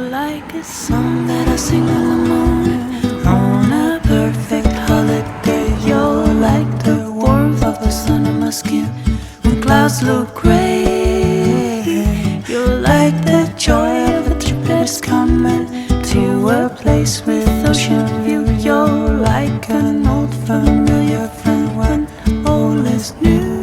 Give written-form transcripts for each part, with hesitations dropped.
like a song that I sing in the morning on a perfect holiday. You're like the warmth of the sun on my skin when clouds look gray. You're like the joy of a trip that is coming to a place with ocean view. You're like an old familiar friend when all is new.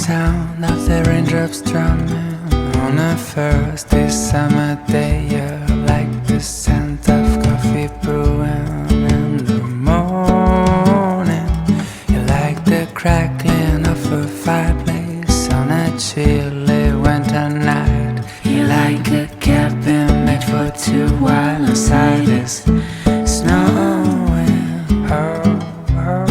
Sound of the raindrops drumming on a first day summer day. You're like the scent of coffee brewing in the morning. You're like the crackling of a fireplace on a chilly winter night. You're like a cabin made for two while inside is snowing. Oh, oh.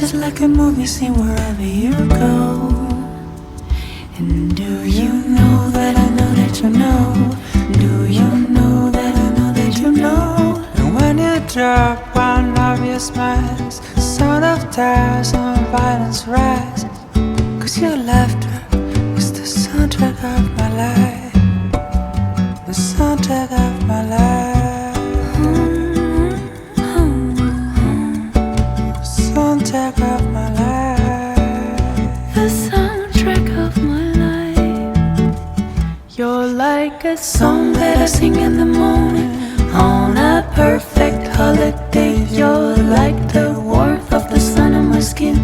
Just like a movie scene wherever you go. And do you know that I know that you know? Do you know that I know that you know? And when you drop one of your smiles, the sound of tears and violence rise. 'Cause your laughter is the soundtrack of my life. The soundtrack of my life. Soundtrack of my life. The soundtrack of my life. You're like a song that I sing in the morning on a perfect holiday. You're like the warmth of the sun on my skin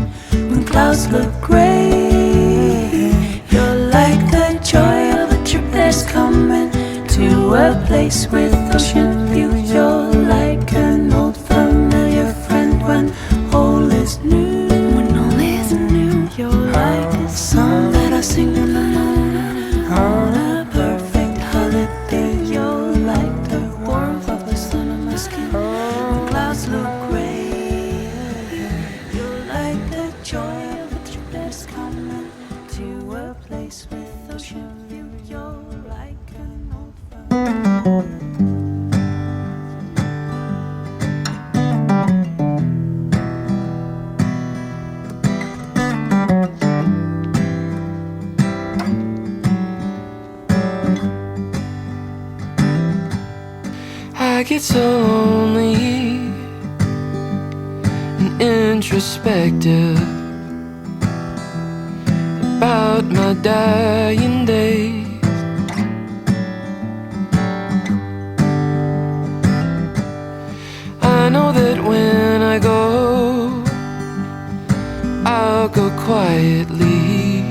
when clouds look gray. You're like the joy of a trip that's coming to a place with ocean view. You're like an old familiar friend when all is new. When all is new. You're like a song that I sing in the morning on a perfect holiday. You're like the warmth of the sun on my skin when clouds look gray. You're like the joy of a trip that's coming to a place with ocean view. You're like an old familiar. I get so lonely and introspective about my dying days. I know that when I go, I'll go quietly,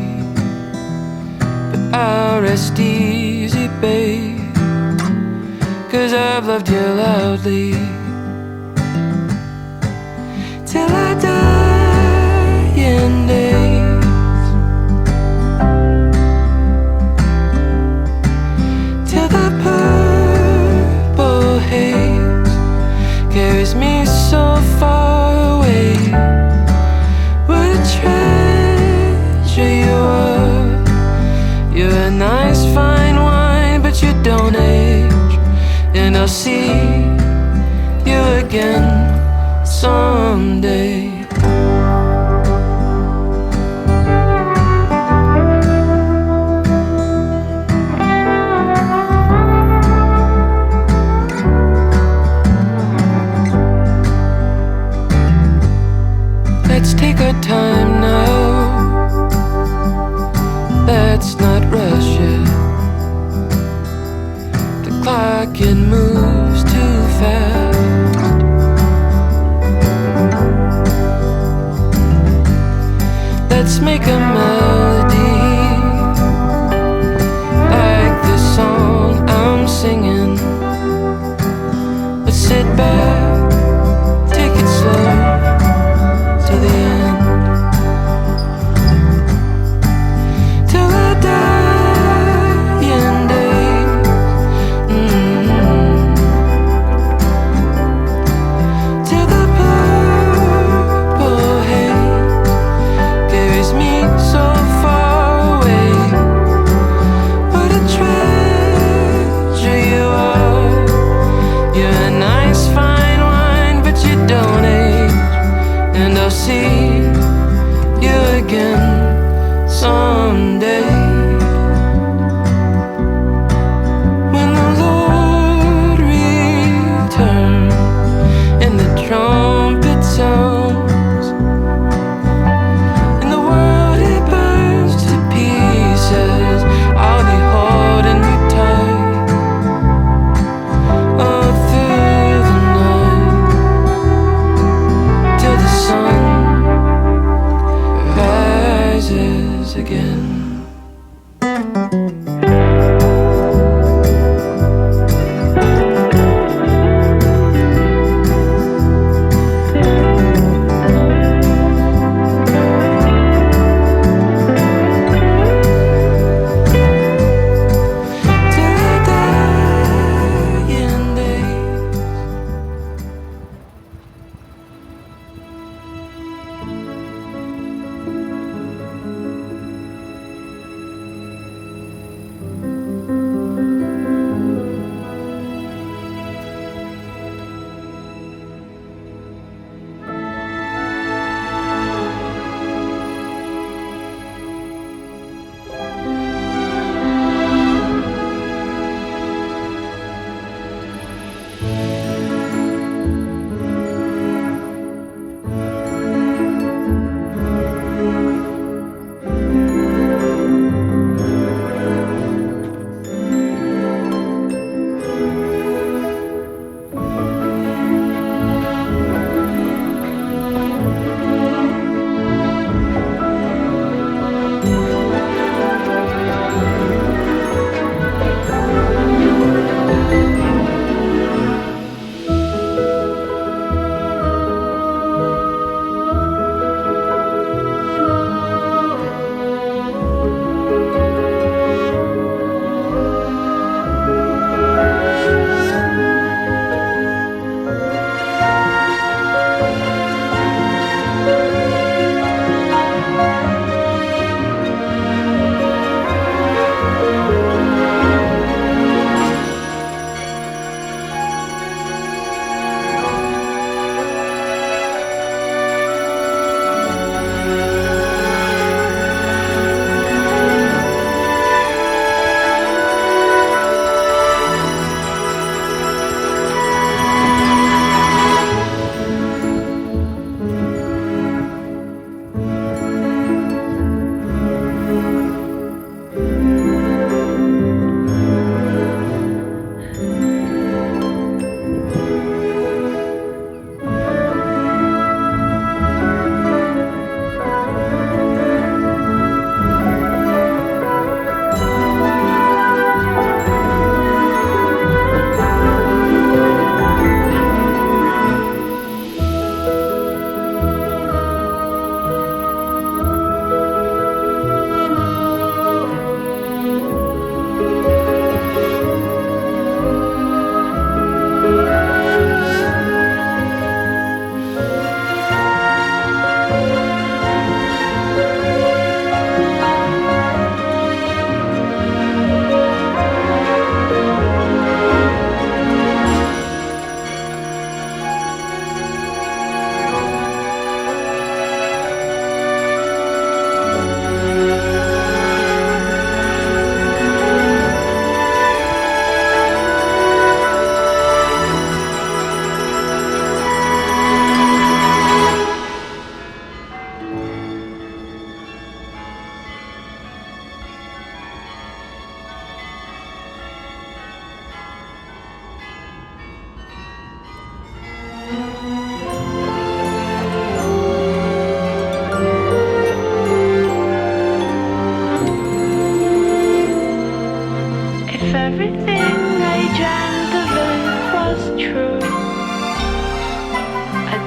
but I'll rest easy, babe. 'Cause I've loved you loudly till I die in days, till the purple haze carries me so far away. What a treasure you are. You're a nice fine wine, but you don't age. And I'll see you again someday. Let's take our time now. Let's not rush it. The clock, it moves too fast. Let's make a melody like this song I'm singing. Let's sit back, take it slow. see you again someday. When the Lord returns and the trumpet sounds and the world it burns to pieces, I'll be holding you tight all through the night till the sun rises again.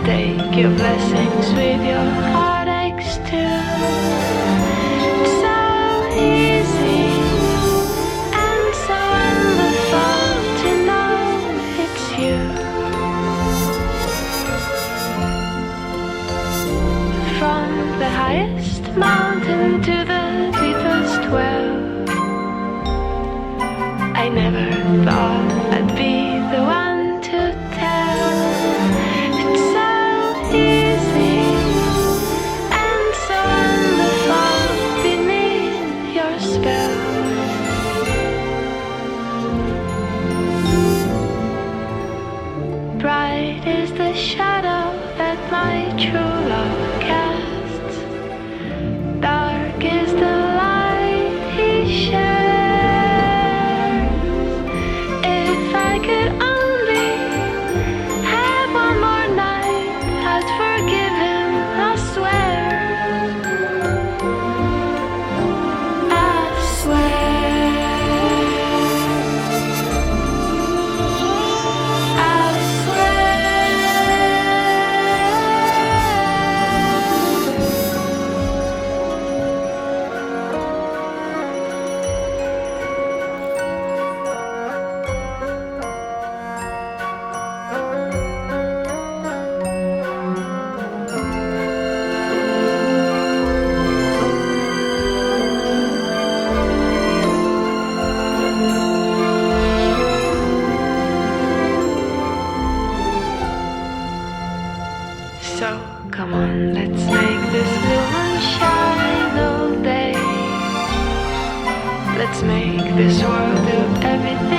Take your blessings with your heartaches too. It's so easy and so wonderful to know it's you. From the highest mountain to the deepest well, I never thought I'd be the one to tell. It's so easy true love casts. Dark is the light he shares. If I could only have one more night, I'd forgive him, I swear. I swear. I So come on, let's make this blue moonshine all day. Let's make this world do everything